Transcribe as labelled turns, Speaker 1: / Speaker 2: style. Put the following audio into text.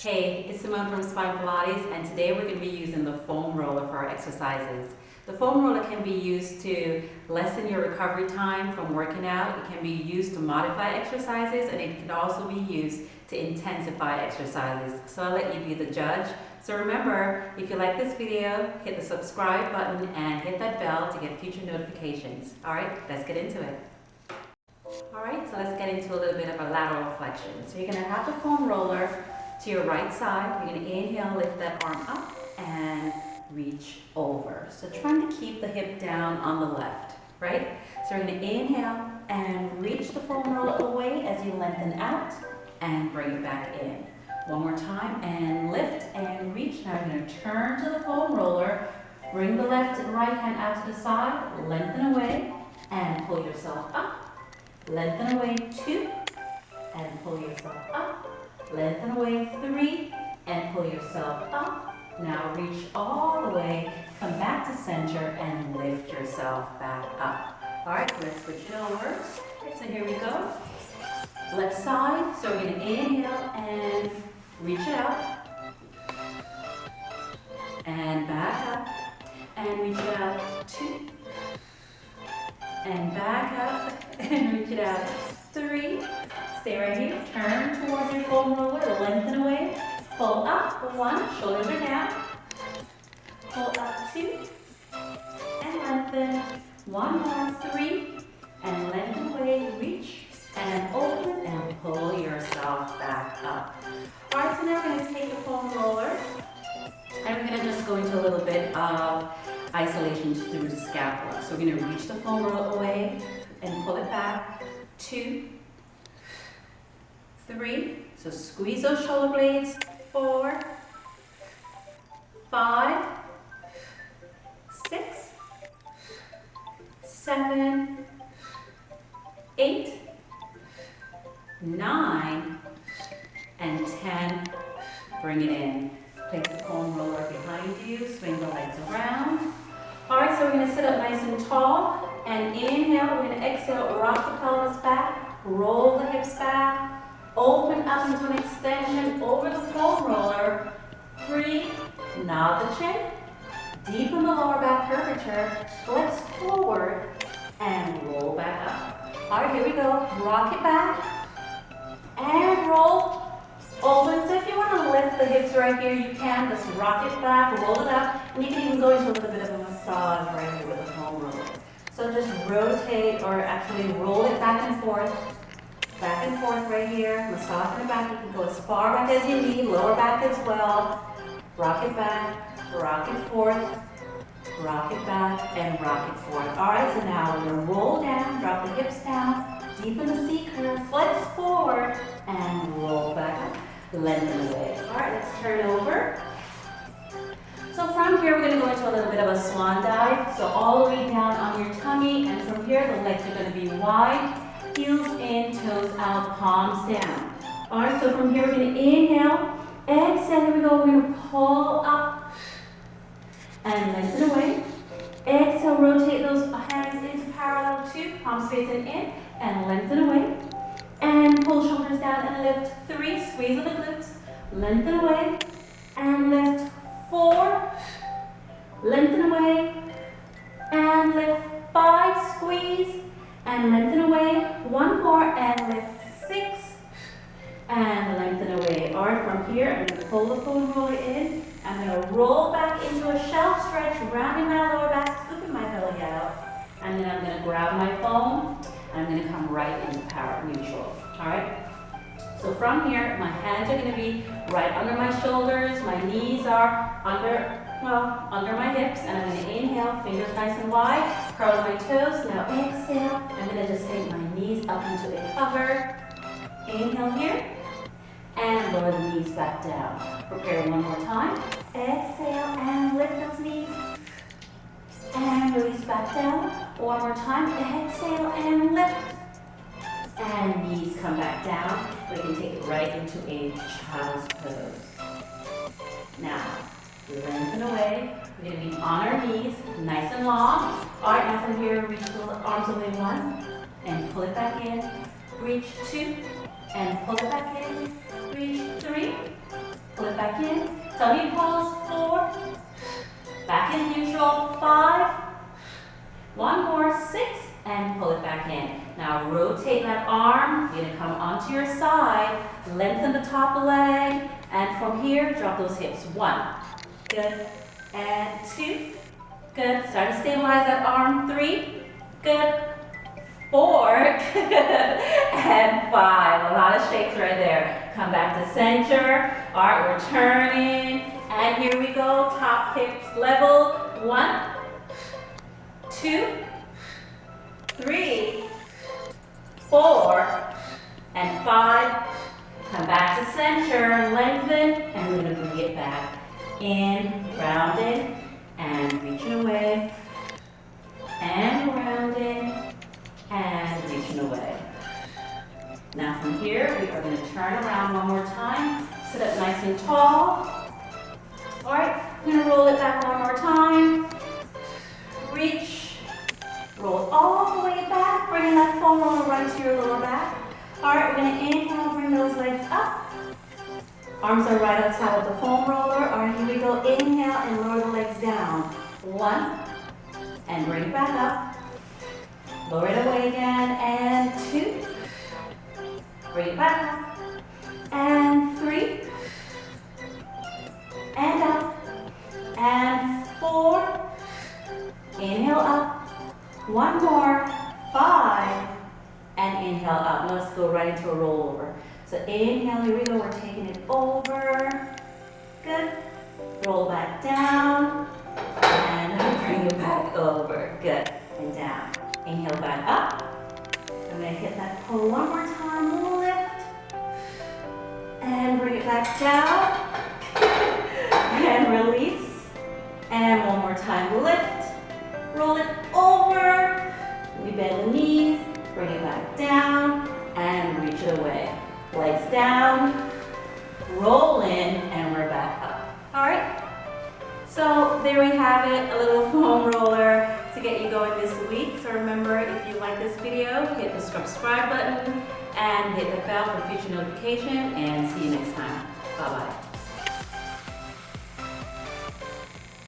Speaker 1: Hey, it's Simone from SPYNE Pilates, and today we're going to be using the foam roller for our exercises. The foam roller can be used to lessen your recovery time from working out. It can be used to modify exercises, and it can also be used to intensify exercises. So I'll let you be the judge. So remember, if you like this video, hit the subscribe button and hit that bell to get future notifications. Alright, let's get into it. Alright, so let's get into a little bit of a lateral flexion. So you're going to have the foam roller to your right side. You're going to inhale, lift that arm up and reach over. So trying to keep the hip down on the left, right? So we're going to inhale and reach the foam roller away as you lengthen out and bring it back in. One more time and lift and reach. Now you're going to turn to the foam roller, bring the left and right hand out to the side, lengthen away and pull yourself up. Lengthen away 2 and pull yourself up. Lengthen away 3 and pull yourself up. Now reach all the way, come back to center and lift yourself back up. Alright, let's switch it over. So here we go. Left side, so we're going to inhale and reach it out. And back up. And reach it out 2. And back up and reach it out 3. Stay right here. Turn towards your foam roller, lengthen away. Pull up 1, shoulders are down. Pull up 2 and lengthen. 1 more, 3 and lengthen away. Reach and open and pull yourself back up. All right, so now we're going to take the foam roller and we're going to just go into a little bit of isolation through the scapula. So we're going to reach the foam roller away and pull it back. 2, 3. So squeeze those shoulder blades. 4, 5, 6, 7, 8, 9, and 10. Bring it in. Place the foam roller behind you. Swing the legs around. Alright, so we're going to sit up nice and tall. And inhale, we're going to exhale, rock the pelvis back, roll the hips back. Open up into an extension over the foam roller. Breathe, nod the chin, deepen the lower back curvature, flex forward, and roll back up. All right, here we go. Rock it back, and roll. Open. So if you want to lift the hips right here, you can. Just rock it back, roll it up, and you can even go into a little bit of a massage right here with the foam roller. So just rotate, or actually roll it back and forth. Back and forth right here, massage in the back. You can go as far back as you need, lower back as well. Rock it back, rock it forth, rock it back, and rock it forth. All right, so now we're going to roll down, drop the hips down, deepen the C curve, flex forward, and roll back up, lengthen away. All right, let's turn over. So from here, we're going to go into a little bit of a swan dive. So all the way down on your tummy, and from here, the legs are going to be wide. Heels in, toes out, palms down. All right, so from here we're going to inhale, exhale, here we go, we're going to pull up and lengthen away. Exhale, rotate those hands into parallel to, palms facing in, and lengthen away. And pull shoulders down and lift 3, squeeze of the glutes, lengthen away, and lift 4, lengthen away, and lift 5, squeeze, and lengthen away. 1 more and lift 6 and lengthen away. All right, from here I'm going to pull the foam roller in. I'm going to roll back into a shelf stretch, rounding my lower back, scooping my belly out, and then I'm going to grab my foam and I'm going to come right into power neutral. All right. So from here, my hands are going to be right under my shoulders. My knees are under my hips, and I'm going to inhale, fingers nice and wide, curl my toes. Now exhale, I'm going to just take my knees up into a cover. Inhale here, and lower the knees back down. Prepare one more time. Exhale, and lift those knees, and release back down. One more time. Exhale, and lift. And knees come back down. We can take it right into a child's pose. Now, lengthen away. We're going to be on our knees, nice and long. All right, now from here, reach the arms away 1 and pull it back in. Reach 2 and pull it back in. Reach 3 back in. Tummy pulls, 4. Back is neutral, 5. One more, 6, and pull it back in. Now rotate that arm. You're gonna come onto your side, lengthen the top leg, and from here, drop those hips. 1, good, and 2, good. Start to stabilize that arm, 3, good, 4, and 5. A lot of shakes right there. Come back to center. All right, we're turning, and here we go. Top hips level. 1, 2, 3, 4, and 5. Come back to center, lengthen, and we're going to bring it back. In, rounded, and reaching away, and rounded, and reaching away. Now from here, we are going to turn around one more time. Sit up nice and tall. All right, we're going to roll it back one more time. Reach, roll all the way back, bringing that foam roller right to your lower back. All right, we're going to inhale, bring those legs up. Arms are right outside of the foam roller. All right, here we go. Inhale and lower the legs down. 1, and bring it back up. Lower it away again, and 2. Bring it back up. And 3. And up. And 4. Inhale up. 1 more. 5. And inhale up. Now let's go right into a rollover. So inhale, here we go. We're taking it over. Good. Roll back down. And bring it back over. Good. And down. Inhale back up. I'm going to hit that pull one more time. Lift. And bring it back down. And release. And one more time. Lift. Roll it over. We bend the knees. Bring it back down. And reach it away. Legs down. Roll in. And we're back up. All right. So there we have it, a little foam roller to get you going this week. So remember, if you like this video, hit the subscribe button and hit the bell for future notification, and see you next time. Bye-bye.